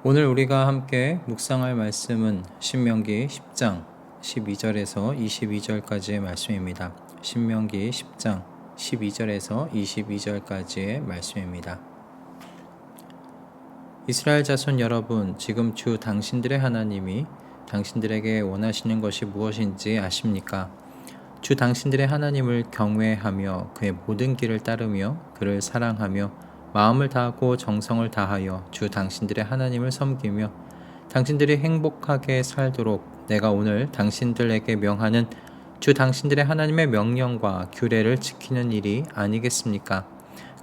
오늘 우리가 함께 묵상할 말씀은 신명기 10장 12절에서 22절까지의 말씀입니다. 신명기 10장 12절에서 22절까지의 말씀입니다. 이스라엘 자손 여러분, 지금 주 당신들의 하나님이 당신들에게 원하시는 것이 무엇인지 아십니까? 주 당신들의 하나님을 경외하며 그의 모든 길을 따르며 그를 사랑하며 마음을 다하고 정성을 다하여 주 당신들의 하나님을 섬기며 당신들이 행복하게 살도록 내가 오늘 당신들에게 명하는 주 당신들의 하나님의 명령과 규례를 지키는 일이 아니겠습니까?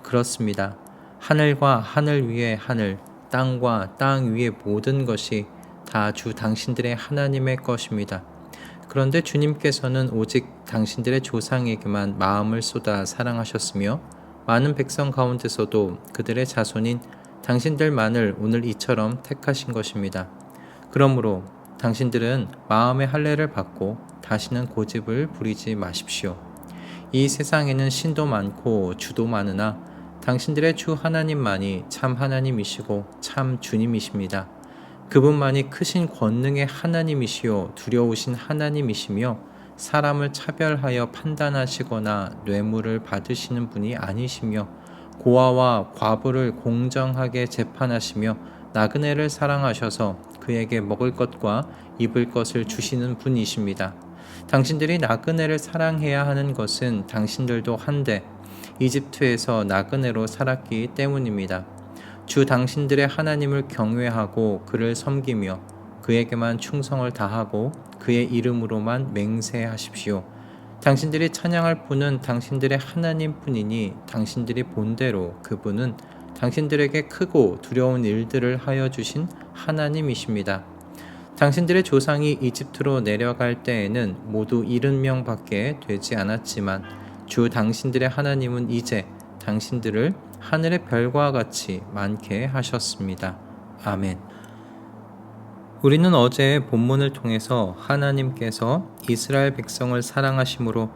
그렇습니다. 하늘과 하늘 위의 하늘, 땅과 땅 위의 모든 것이 다 주 당신들의 하나님의 것입니다. 그런데 주님께서는 오직 당신들의 조상에게만 마음을 쏟아 사랑하셨으며 많은 백성 가운데서도 그들의 자손인 당신들만을 오늘 이처럼 택하신 것입니다. 그러므로 당신들은 마음의 할례를 받고 다시는 고집을 부리지 마십시오. 이 세상에는 신도 많고 주도 많으나 당신들의 주 하나님만이 참 하나님이시고 참 주님이십니다. 그분만이 크신 권능의 하나님이시요 두려우신 하나님이시며 사람을 차별하여 판단하시거나 뇌물을 받으시는 분이 아니시며 고아와 과부를 공정하게 재판하시며 나그네를 사랑하셔서 그에게 먹을 것과 입을 것을 주시는 분이십니다. 당신들이 나그네를 사랑해야 하는 것은 당신들도 한데 이집트에서 나그네로 살았기 때문입니다. 주 당신들의 하나님을 경외하고 그를 섬기며 그에게만 충성을 다하고 그의 이름으로만 맹세하십시오. 당신들이 찬양할 분은 당신들의 하나님뿐이니 당신들이 본대로 그분은 당신들에게 크고 두려운 일들을 하여 주신 하나님이십니다. 당신들의 조상이 이집트로 내려갈 때에는 모두 70명밖에 되지 않았지만 주 당신들의 하나님은 이제 당신들을 하늘의 별과 같이 많게 하셨습니다. 아멘. 우리는 어제 본문을 통해서 하나님께서 이스라엘 백성을 사랑하심으로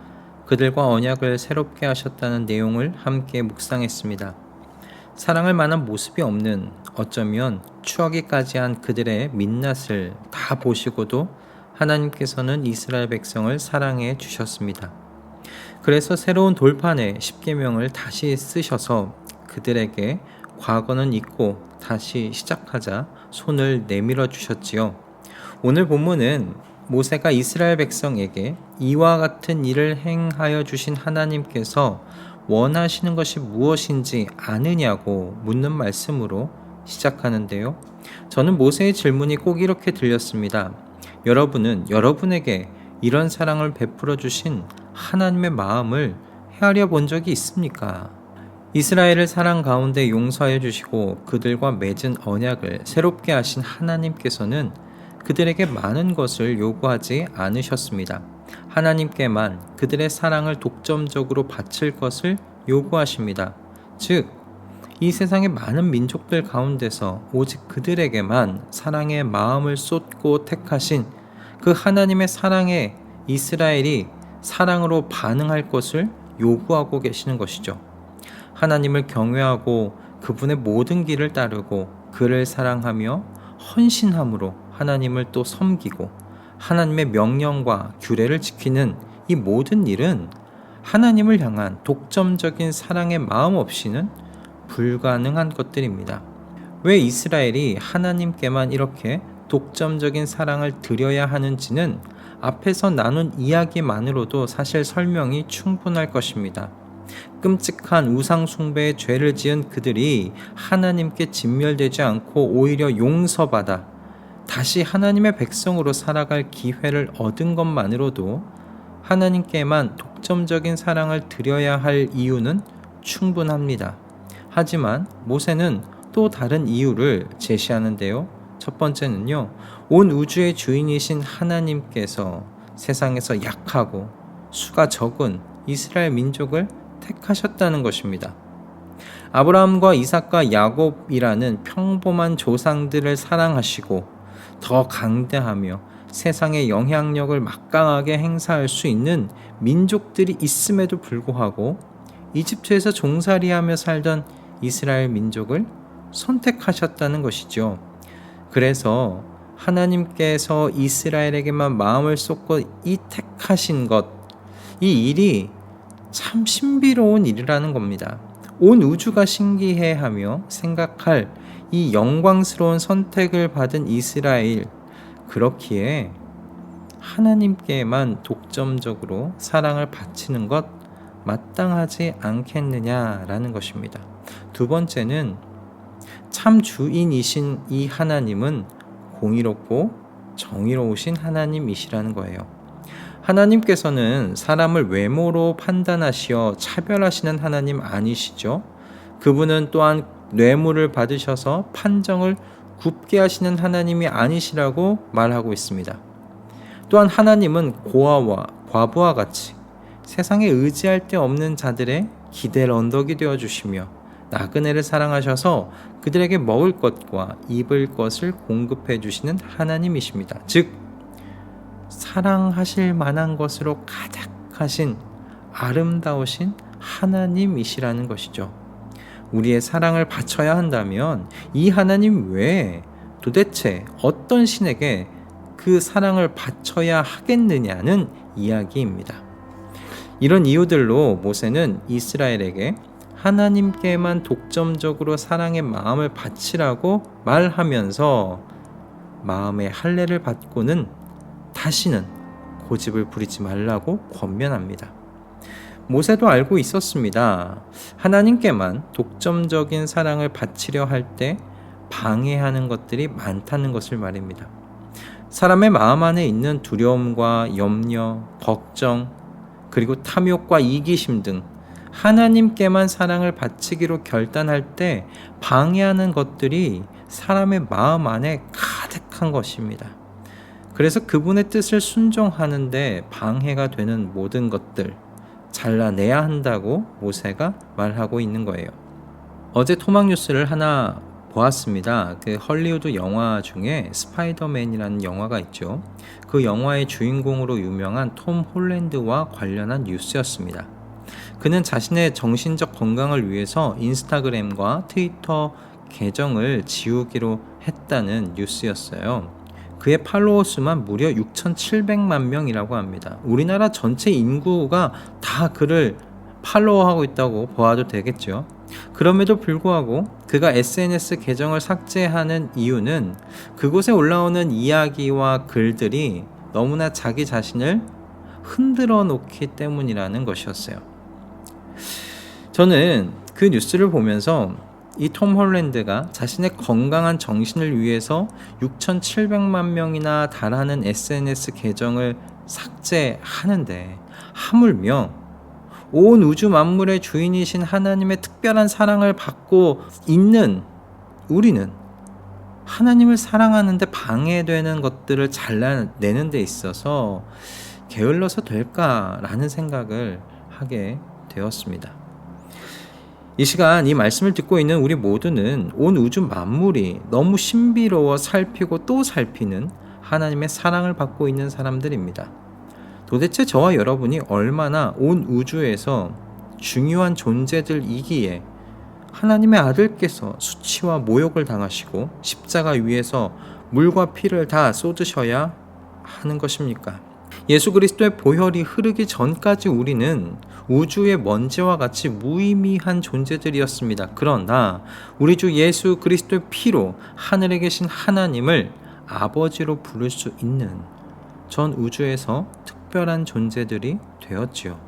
그들과 언약을 새롭게 하셨다는 내용을 함께 묵상했습니다. 사랑할 만한 모습이 없는, 어쩌면 추하기까지 한 그들의 민낯을 다 보시고도 하나님께서는 이스라엘 백성을 사랑해 주셨습니다. 그래서 새로운 돌판에 십계명을 다시 쓰셔서 그들에게 과거는 잊고 다시 시작하자 손을 내밀어 주셨지요. 오늘 본문은 모세가 이스라엘 백성에게 이와 같은 일을 행하여 주신 하나님께서 원하시는 것이 무엇인지 아느냐고 묻는 말씀으로 시작하는데요. 저는 모세의 질문이 꼭 이렇게 들렸습니다. 여러분은 여러분에게 이런 사랑을 베풀어 주신 하나님의 마음을 헤아려 본 적이 있습니까? 이스라엘을 사랑 가운데 용서하여 주시고 그들과 맺은 언약을 새롭게 하신 하나님께서는 그들에게 많은 것을 요구하지 않으셨습니다. 하나님께만 그들의 사랑을 독점적으로 바칠 것을 요구하십니다. 즉, 이 세상의 많은 민족들 가운데서 오직 그들에게만 사랑의 마음을 쏟고 택하신 그 하나님의 사랑에 이스라엘이 사랑으로 반응할 것을 요구하고 계시는 것이죠. 하나님을 경외하고 그분의 모든 길을 따르고 그를 사랑하며 헌신함으로 하나님을 또 섬기고 하나님의 명령과 규례를 지키는 이 모든 일은 하나님을 향한 독점적인 사랑의 마음 없이는 불가능한 것들입니다. 왜 이스라엘이 하나님께만 이렇게 독점적인 사랑을 드려야 하는지는 앞에서 나눈 이야기만으로도 사실 설명이 충분할 것입니다. 끔찍한 우상 숭배의 죄를 지은 그들이 하나님께 진멸되지 않고 오히려 용서받아 다시 하나님의 백성으로 살아갈 기회를 얻은 것만으로도 하나님께만 독점적인 사랑을 드려야 할 이유는 충분합니다. 하지만 모세는 또 다른 이유를 제시하는데요. 첫 번째는요, 온 우주의 주인이신 하나님께서 세상에서 약하고 수가 적은 이스라엘 민족을 택하셨다는 것입니다. 아브라함과 이삭과 야곱이라는 평범한 조상들을 사랑하시고 더 강대하며 세상의 영향력을 막강하게 행사할 수 있는 민족들이 있음에도 불구하고 이집트에서 종살이하며 살던 이스라엘 민족을 선택하셨다는 것이죠. 그래서 하나님께서 이스라엘에게만 마음을 쏟고 이 택하신 것, 이 일이 참 신비로운 일이라는 겁니다. 온 우주가 신기해하며 생각할 이 영광스러운 선택을 받은 이스라엘, 그렇기에 하나님께만 독점적으로 사랑을 바치는 것 마땅하지 않겠느냐라는 것입니다. 두 번째는 참 주인이신 이 하나님은 공의롭고 정의로우신 하나님이시라는 거예요. 하나님께서는 사람을 외모로 판단하시어 차별하시는 하나님 아니시죠? 그분은 또한 뇌물을 받으셔서 판정을 굽게 하시는 하나님이 아니시라고 말하고 있습니다. 또한 하나님은 고아와 과부와 같이 세상에 의지할 데 없는 자들의 기댈 언덕이 되어주시며 나그네를 사랑하셔서 그들에게 먹을 것과 입을 것을 공급해 주시는 하나님이십니다. 즉 사랑하실 만한 것으로 가득하신 아름다우신 하나님이시라는 것이죠. 우리의 사랑을 바쳐야 한다면 이 하나님 외에 도대체 어떤 신에게 그 사랑을 바쳐야 하겠느냐는 이야기입니다. 이런 이유들로 모세는 이스라엘에게 하나님께만 독점적으로 사랑의 마음을 바치라고 말하면서 마음의 할례를 받고는 다시는 고집을 부리지 말라고 권면합니다. 모세도 알고 있었습니다. 하나님께만 독점적인 사랑을 바치려 할 때 방해하는 것들이 많다는 것을 말입니다. 사람의 마음 안에 있는 두려움과 염려, 걱정, 그리고 탐욕과 이기심 등 하나님께만 사랑을 바치기로 결단할 때 방해하는 것들이 사람의 마음 안에 가득한 것입니다. 그래서 그분의 뜻을 순종하는데 방해가 되는 모든 것들 잘라내야 한다고 모세가 말하고 있는 거예요. 어제 토막 뉴스를 하나 보았습니다. 그 헐리우드 영화 중에 스파이더맨이라는 영화가 있죠. 그 영화의 주인공으로 유명한 톰 홀랜드와 관련한 뉴스였습니다. 그는 자신의 정신적 건강을 위해서 인스타그램과 트위터 계정을 지우기로 했다는 뉴스였어요. 그의 팔로워 수만 무려 6,700만 명이라고 합니다. 우리나라 전체 인구가 다 그를 팔로워하고 있다고 보아도 되겠죠. 그럼에도 불구하고 그가 SNS 계정을 삭제하는 이유는 그곳에 올라오는 이야기와 글들이 너무나 자기 자신을 흔들어 놓기 때문이라는 것이었어요. 저는 그 뉴스를 보면서 이 톰 홀랜드가 자신의 건강한 정신을 위해서 6,700만 명이나 달하는 SNS 계정을 삭제하는데 하물며 온 우주 만물의 주인이신 하나님의 특별한 사랑을 받고 있는 우리는 하나님을 사랑하는데 방해되는 것들을 잘라내는 데 있어서 게을러서 될까라는 생각을 하게 되었습니다. 이 시간 이 말씀을 듣고 있는 우리 모두는 온 우주 만물이 너무 신비로워 살피고 또 살피는 하나님의 사랑을 받고 있는 사람들입니다. 도대체 저와 여러분이 얼마나 온 우주에서 중요한 존재들이기에 하나님의 아들께서 수치와 모욕을 당하시고 십자가 위에서 물과 피를 다 쏟으셔야 하는 것입니까? 예수 그리스도의 보혈이 흐르기 전까지 우리는 우주의 먼지와 같이 무의미한 존재들이었습니다. 그러나 우리 주 예수 그리스도의 피로 하늘에 계신 하나님을 아버지로 부를 수 있는 전 우주에서 특별한 존재들이 되었지요.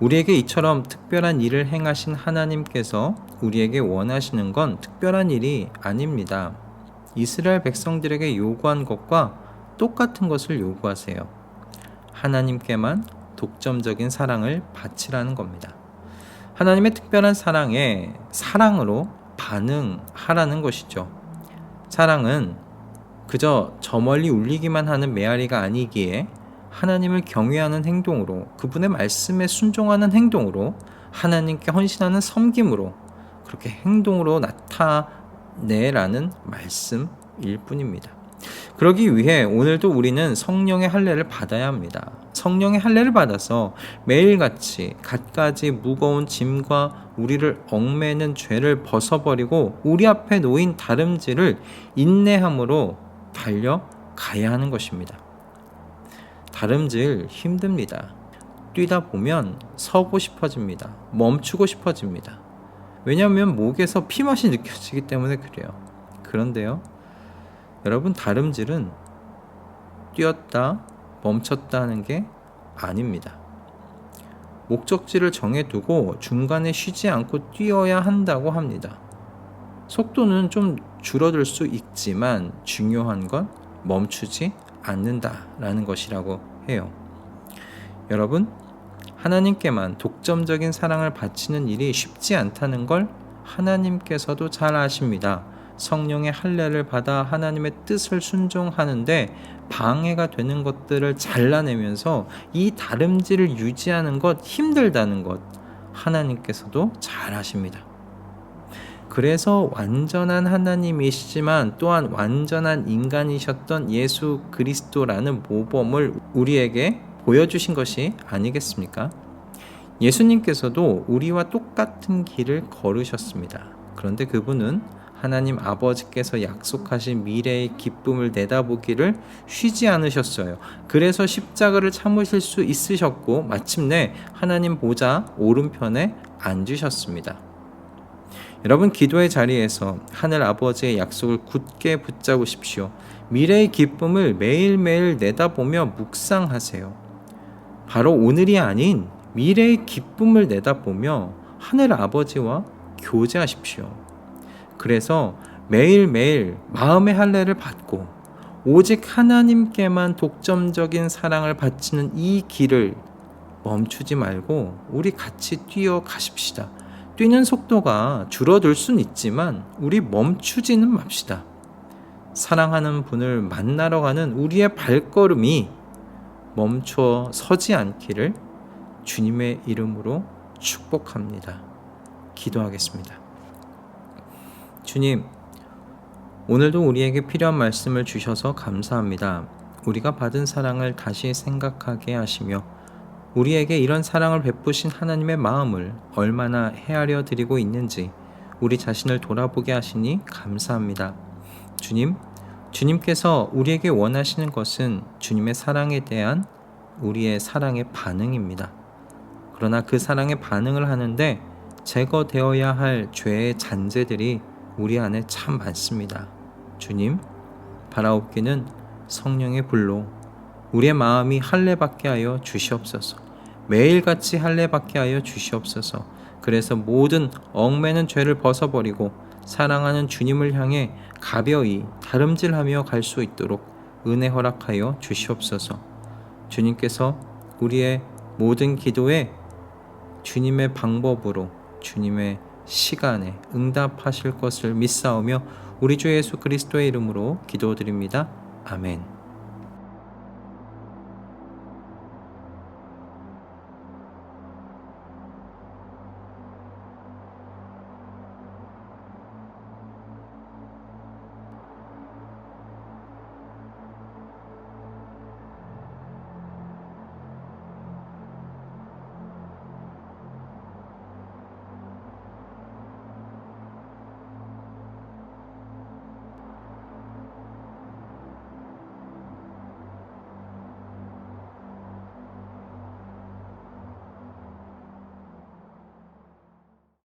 우리에게 이처럼 특별한 일을 행하신 하나님께서 우리에게 원하시는 건 특별한 일이 아닙니다. 이스라엘 백성들에게 요구한 것과 똑같은 것을 요구하세요. 하나님께만 독점적인 사랑을 바치라는 겁니다. 하나님의 특별한 사랑에 사랑으로 반응하라는 것이죠. 사랑은 그저 저 멀리 울리기만 하는 메아리가 아니기에 하나님을 경외하는 행동으로, 그분의 말씀에 순종하는 행동으로, 하나님께 헌신하는 섬김으로, 그렇게 행동으로 나타내라는 말씀일 뿐입니다. 그러기 위해 오늘도 우리는 성령의 할례를 받아야 합니다. 성령의 할례를 받아서 매일같이 갖가지 무거운 짐과 우리를 얽매는 죄를 벗어버리고 우리 앞에 놓인 다름질을 인내함으로 달려가야 하는 것입니다. 다름질 힘듭니다. 뛰다 보면 서고 싶어집니다. 멈추고 싶어집니다. 왜냐하면 목에서 피맛이 느껴지기 때문에 그래요. 그런데요, 여러분, 다름질은 뛰었다 멈췄다 하는 게 아닙니다. 목적지를 정해두고 중간에 쉬지 않고 뛰어야 한다고 합니다. 속도는 좀 줄어들 수 있지만 중요한 건 멈추지 않는다라는 것이라고 해요. 여러분, 하나님께만 독점적인 사랑을 바치는 일이 쉽지 않다는 걸 하나님께서도 잘 아십니다. 성령의 할례를 받아 하나님의 뜻을 순종하는데 방해가 되는 것들을 잘라내면서 이 다름질을 유지하는 것 힘들다는 것 하나님께서도 잘 아십니다. 그래서 완전한 하나님이시지만 또한 완전한 인간이셨던 예수 그리스도라는 모범을 우리에게 보여주신 것이 아니겠습니까? 예수님께서도 우리와 똑같은 길을 걸으셨습니다. 그런데 그분은 하나님 아버지께서 약속하신 미래의 기쁨을 내다보기를 쉬지 않으셨어요. 그래서 십자가를 참으실 수 있으셨고 마침내 하나님 보좌 오른편에 앉으셨습니다. 여러분, 기도의 자리에서 하늘 아버지의 약속을 굳게 붙잡으십시오. 미래의 기쁨을 매일매일 내다보며 묵상하세요. 바로 오늘이 아닌 미래의 기쁨을 내다보며 하늘 아버지와 교제하십시오. 그래서 매일매일 마음의 할례를 받고 오직 하나님께만 독점적인 사랑을 바치는 이 길을 멈추지 말고 우리 같이 뛰어가십시다. 뛰는 속도가 줄어들 순 있지만 우리 멈추지는 맙시다. 사랑하는 분을 만나러 가는 우리의 발걸음이 멈춰 서지 않기를 주님의 이름으로 축복합니다. 기도하겠습니다. 주님, 오늘도 우리에게 필요한 말씀을 주셔서 감사합니다. 우리가 받은 사랑을 다시 생각하게 하시며 우리에게 이런 사랑을 베푸신 하나님의 마음을 얼마나 헤아려 드리고 있는지 우리 자신을 돌아보게 하시니 감사합니다. 주님, 주님께서 우리에게 원하시는 것은 주님의 사랑에 대한 우리의 사랑의 반응입니다. 그러나 그 사랑의 반응을 하는데 제거되어야 할 죄의 잔재들이 우리 안에 참 많습니다. 주님, 바라옵기는 성령의 불로 우리의 마음이 할례받게 하여 주시옵소서. 매일같이 할례받게 하여 주시옵소서. 그래서 모든 얽매는 죄를 벗어버리고 사랑하는 주님을 향해 가벼이 다름질하며 갈 수 있도록 은혜 허락하여 주시옵소서. 주님께서 우리의 모든 기도에 주님의 방법으로 주님의 시간에 응답하실 것을 믿사오며 우리 주 예수 그리스도의 이름으로 기도드립니다. 아멘.